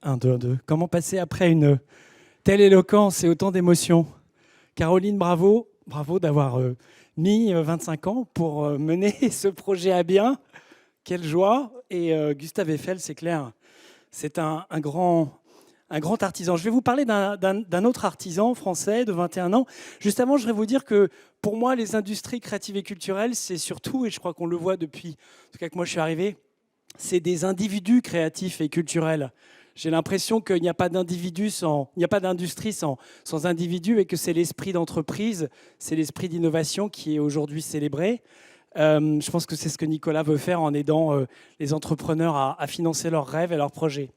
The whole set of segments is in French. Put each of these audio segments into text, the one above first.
Un, deux, un, deux. Comment passer après une telle éloquence et autant d'émotions? Caroline, bravo. Bravo d'avoir mis 25 ans pour mener ce projet à bien. Quelle joie. Et Gustave Eiffel, c'est clair, c'est un grand artisan. Je vais vous parler d'un autre artisan français de 21 ans. Juste avant, je voudrais vous dire que pour moi, les industries créatives et culturelles, c'est surtout, et je crois qu'on le voit depuis, en tout cas que moi je suis arrivé, c'est des individus créatifs et culturels. J'ai l'impression qu'il n'y a pas d'individu il n'y a pas d'industrie sans individu et que c'est l'esprit d'entreprise, c'est l'esprit d'innovation qui est aujourd'hui célébré. Je pense que c'est ce que Nicolas veut faire en aidant les entrepreneurs à financer leurs rêves et leurs projets.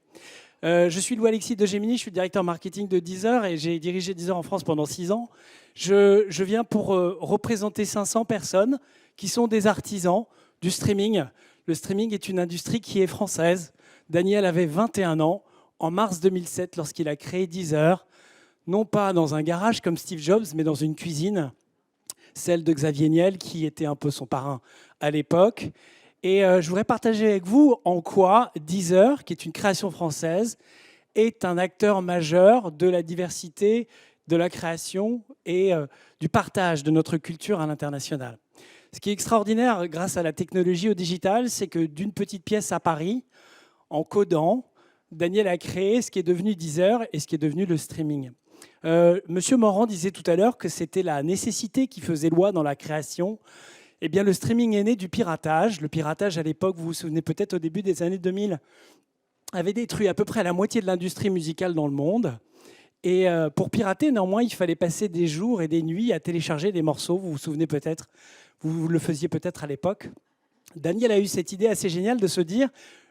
Je suis Louis-Alexis de Gemini, je suis directeur marketing de Deezer et j'ai dirigé Deezer en France pendant 6 ans. Je viens pour représenter 500 personnes qui sont des artisans du streaming. Le streaming est une industrie qui est française. Daniel avait 21 ans en mars 2007 lorsqu'il a créé Deezer, non pas dans un garage comme Steve Jobs, mais dans une cuisine, celle de Xavier Niel, qui était un peu son parrain à l'époque. Et je voudrais partager avec vous en quoi Deezer, qui est une création française, est un acteur majeur de la diversité, de la création et du partage de notre culture à l'international. Ce qui est extraordinaire grâce à la technologie, au digital, c'est que d'une petite pièce à Paris, en codant, Daniel a créé ce qui est devenu Deezer et ce qui est devenu le streaming. Monsieur Morand disait tout à l'heure que c'était la nécessité qui faisait loi dans la création. Eh bien, le streaming est né du piratage. Le piratage, à l'époque, vous vous souvenez peut-être au début des années 2000, avait détruit à peu près la moitié de l'industrie musicale dans le monde. Et pour pirater, néanmoins, il fallait passer des jours et des nuits à télécharger des morceaux. Vous vous souvenez peut-être, vous le faisiez peut-être à l'époque. Daniel a eu cette idée assez géniale de se dire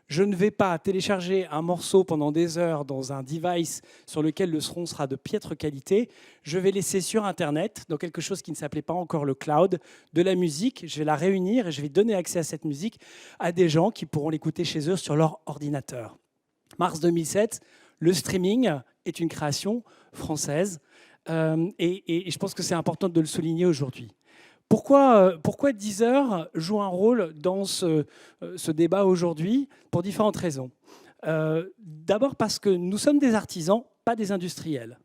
je ne vais pas télécharger un morceau pendant des heures dans un device sur lequel le son sera de piètre qualité. Je vais laisser sur Internet, dans quelque chose qui ne s'appelait pas encore le cloud, de la musique. Je vais la réunir et je vais donner accès à cette musique à des gens qui pourront l'écouter chez eux sur leur ordinateur. Mars 2007, le streaming est une création française et je pense que c'est important de le souligner aujourd'hui. Pourquoi Deezer joue un rôle dans ce débat aujourd'hui? Pour différentes raisons. D'abord parce que nous sommes des artisans, pas des industriels.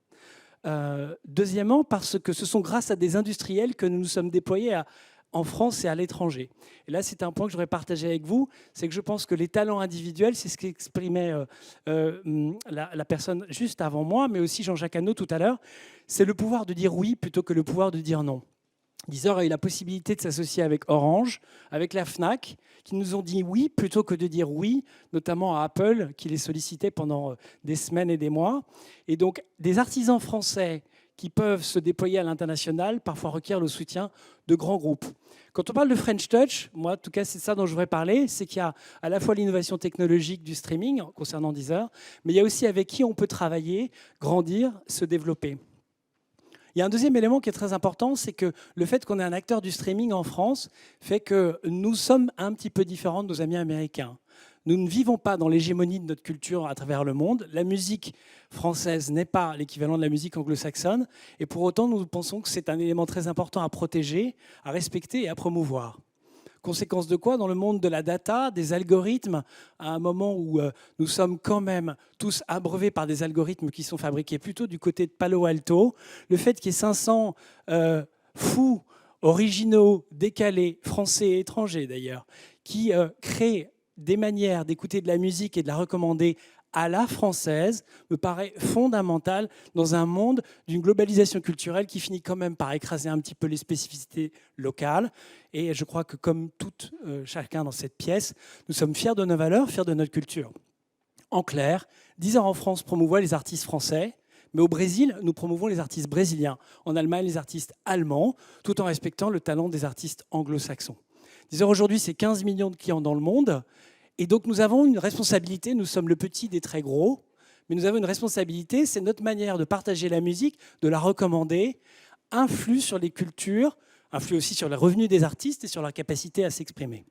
Deuxièmement, parce que ce sont grâce à des industriels que nous nous sommes déployés en France et à l'étranger. Et là, c'est un point que j'aurais partagé avec vous, c'est que je pense que les talents individuels, c'est ce qu'exprimait la personne juste avant moi, mais aussi Jean-Jacques Hano tout à l'heure, c'est le pouvoir de dire oui plutôt que le pouvoir de dire non. Deezer a eu la possibilité de s'associer avec Orange, avec la Fnac, qui nous ont dit oui plutôt que de dire oui, notamment à Apple, qui les sollicitait pendant des semaines et des mois. Et donc, des artisans français qui peuvent se déployer à l'international, parfois requièrent le soutien de grands groupes. Quand on parle de French Touch, moi, en tout cas, c'est ça dont je voudrais parler, c'est qu'il y a à la fois l'innovation technologique du streaming concernant Deezer, mais il y a aussi avec qui on peut travailler, grandir, se développer. Il y a un deuxième élément qui est très important, c'est que le fait qu'on ait un acteur du streaming en France fait que nous sommes un petit peu différents de nos amis américains. Nous ne vivons pas dans l'hégémonie de notre culture à travers le monde. La musique française n'est pas l'équivalent de la musique anglo-saxonne. Et pour autant, nous pensons que c'est un élément très important à protéger, à respecter et à promouvoir. Conséquence de quoi, dans le monde de la data, des algorithmes, à un moment où nous sommes quand même tous abreuvés par des algorithmes qui sont fabriqués plutôt du côté de Palo Alto, le fait qu'il y ait 500 fous, originaux, décalés, français et étrangers d'ailleurs, qui créent des manières d'écouter de la musique et de la recommander à la française me paraît fondamental dans un monde d'une globalisation culturelle qui finit quand même par écraser un petit peu les spécificités locales. Et je crois que comme chacun dans cette pièce, nous sommes fiers de nos valeurs, fiers de notre culture. En clair, Deezer en France promouvoit les artistes français, mais au Brésil, nous promouvons les artistes brésiliens. En Allemagne, les artistes allemands, tout en respectant le talent des artistes anglo-saxons. Deezer aujourd'hui, c'est 15 millions de clients dans le monde. Et donc nous avons une responsabilité, nous sommes le petit des très gros, mais nous avons une responsabilité, c'est notre manière de partager la musique, de la recommander, influe sur les cultures, influe aussi sur les revenus des artistes et sur leur capacité à s'exprimer.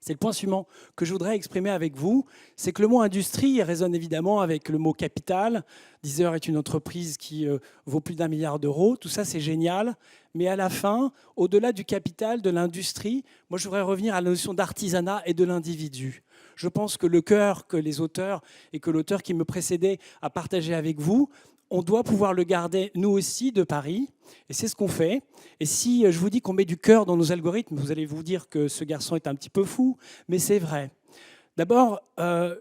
C'est le point suivant que je voudrais exprimer avec vous, c'est que le mot industrie résonne évidemment avec le mot capital. Deezer est une entreprise qui vaut plus d'1 milliard d'euros, tout ça c'est génial, mais à la fin, au-delà du capital, de l'industrie, moi je voudrais revenir à la notion d'artisanat et de l'individu. Je pense que le cœur que les auteurs et que l'auteur qui me précédait a partagé avec vous, on doit pouvoir le garder, nous aussi, de Paris, et c'est ce qu'on fait. Et si je vous dis qu'on met du cœur dans nos algorithmes, vous allez vous dire que ce garçon est un petit peu fou, mais c'est vrai. D'abord,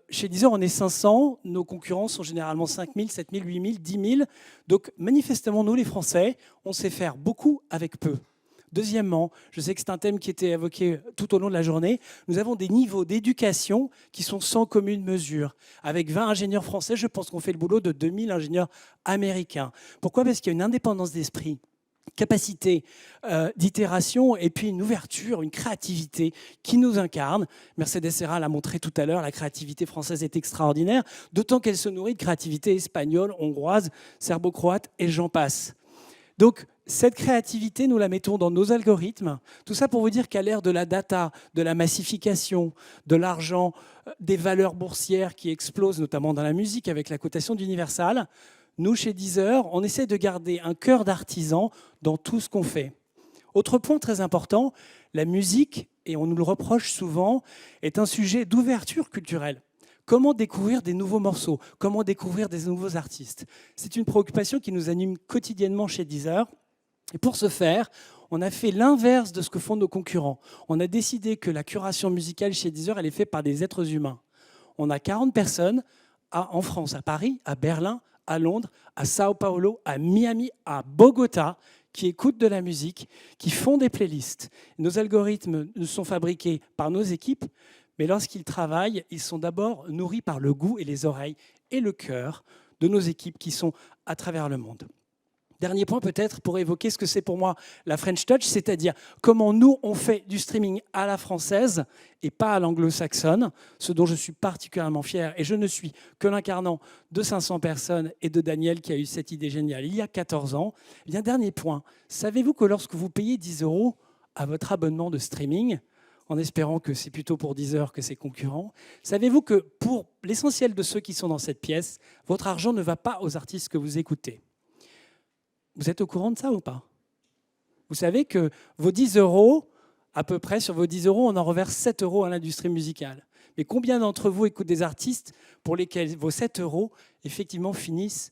chez Deezer, on est 500, nos concurrents sont généralement 5 000, 7 000, 8 000, 10 000. Donc manifestement, nous les Français, on sait faire beaucoup avec peu. Deuxièmement, je sais que c'est un thème qui était évoqué tout au long de la journée, nous avons des niveaux d'éducation qui sont sans commune mesure. Avec 20 ingénieurs français, je pense qu'on fait le boulot de 2000 ingénieurs américains. Pourquoi ? Parce qu'il y a une indépendance d'esprit, capacité d'itération et puis une ouverture, une créativité qui nous incarne. Mercedes Serra l'a montré tout à l'heure, la créativité française est extraordinaire, d'autant qu'elle se nourrit de créativité espagnole, hongroise, serbo-croate et j'en passe. Donc, cette créativité, nous la mettons dans nos algorithmes. Tout ça pour vous dire qu'à l'ère de la data, de la massification, de l'argent, des valeurs boursières qui explosent, notamment dans la musique avec la cotation d'Universal, nous, chez Deezer, on essaie de garder un cœur d'artisan dans tout ce qu'on fait. Autre point très important, la musique, et on nous le reproche souvent, est un sujet d'ouverture culturelle. Comment découvrir des nouveaux morceaux ? Comment découvrir des nouveaux artistes ? C'est une préoccupation qui nous anime quotidiennement chez Deezer. Et pour ce faire, on a fait l'inverse de ce que font nos concurrents. On a décidé que la curation musicale chez Deezer, elle est faite par des êtres humains. On a 40 personnes en France, à Paris, à Berlin, à Londres, à Sao Paulo, à Miami, à Bogota, qui écoutent de la musique, qui font des playlists. Nos algorithmes sont fabriqués par nos équipes, mais lorsqu'ils travaillent, ils sont d'abord nourris par le goût et les oreilles et le cœur de nos équipes qui sont à travers le monde. Dernier point peut-être pour évoquer ce que c'est pour moi la French Touch, c'est-à-dire comment nous, on fait du streaming à la française et pas à l'anglo-saxonne, ce dont je suis particulièrement fier. Et je ne suis que l'incarnant de 500 personnes et de Daniel qui a eu cette idée géniale il y a 14 ans. Eh bien, dernier point, savez-vous que lorsque vous payez 10 € à votre abonnement de streaming, en espérant que c'est plutôt pour Deezer que ses concurrents, savez-vous que pour l'essentiel de ceux qui sont dans cette pièce, votre argent ne va pas aux artistes que vous écoutez ? Vous êtes au courant de ça ou pas ? Vous savez que vos 10 €, à peu près, sur vos 10 €, on en reverse 7 € à l'industrie musicale. Mais combien d'entre vous écoutent des artistes pour lesquels vos 7 €, effectivement, finissent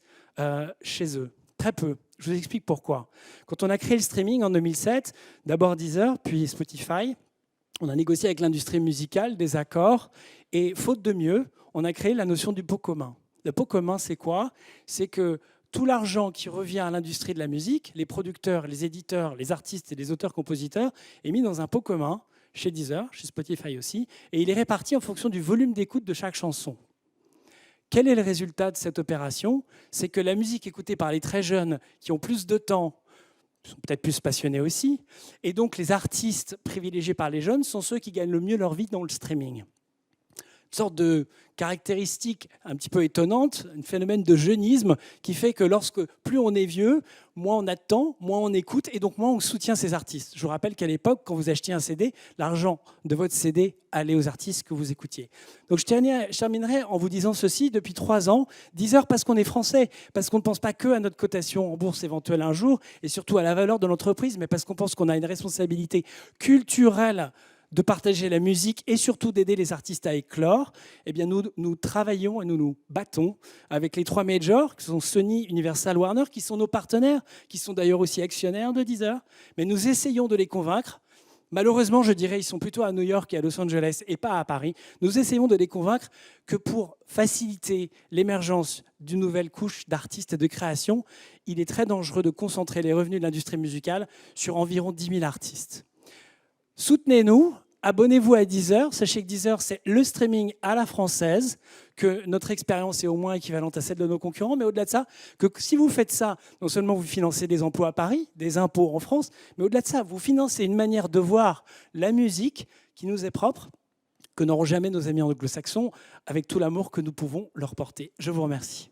chez eux ? Très peu. Je vous explique pourquoi. Quand on a créé le streaming en 2007, d'abord Deezer, puis Spotify, on a négocié avec l'industrie musicale des accords et, faute de mieux, on a créé la notion du pot commun. Le pot commun, c'est quoi ? C'est que tout l'argent qui revient à l'industrie de la musique, les producteurs, les éditeurs, les artistes et les auteurs-compositeurs, est mis dans un pot commun chez Deezer, chez Spotify aussi, et il est réparti en fonction du volume d'écoute de chaque chanson. Quel est le résultat de cette opération ? C'est que la musique écoutée par les très jeunes qui ont plus de temps, sont peut-être plus passionnés aussi, et donc les artistes privilégiés par les jeunes sont ceux qui gagnent le mieux leur vie dans le streaming. Une sorte de caractéristique un petit peu étonnante, un phénomène de jeunisme qui fait que lorsque plus on est vieux, moins on a de temps, moins on écoute et donc moins on soutient ces artistes. Je vous rappelle qu'à l'époque, quand vous achetiez un CD, l'argent de votre CD allait aux artistes que vous écoutiez. Donc je terminerai en vous disant ceci, depuis 3 ans, Deezer parce qu'on est français, parce qu'on ne pense pas que à notre cotation en bourse éventuelle un jour et surtout à la valeur de l'entreprise, mais parce qu'on pense qu'on a une responsabilité culturelle de partager la musique et surtout d'aider les artistes à éclore, eh bien nous travaillons et nous nous battons avec les 3 majors, qui sont Sony, Universal, Warner, qui sont nos partenaires, qui sont d'ailleurs aussi actionnaires de Deezer, mais nous essayons de les convaincre. Malheureusement, je dirais, ils sont plutôt à New York et à Los Angeles et pas à Paris. Nous essayons de les convaincre que pour faciliter l'émergence d'une nouvelle couche d'artistes et de création, il est très dangereux de concentrer les revenus de l'industrie musicale sur environ 10 000 artistes. Soutenez-nous, abonnez-vous à Deezer. Sachez que Deezer, c'est le streaming à la française, que notre expérience est au moins équivalente à celle de nos concurrents, mais au-delà de ça, que si vous faites ça, non seulement vous financez des emplois à Paris, des impôts en France, mais au-delà de ça, vous financez une manière de voir la musique qui nous est propre, que n'auront jamais nos amis anglo-saxons, avec tout l'amour que nous pouvons leur porter. Je vous remercie.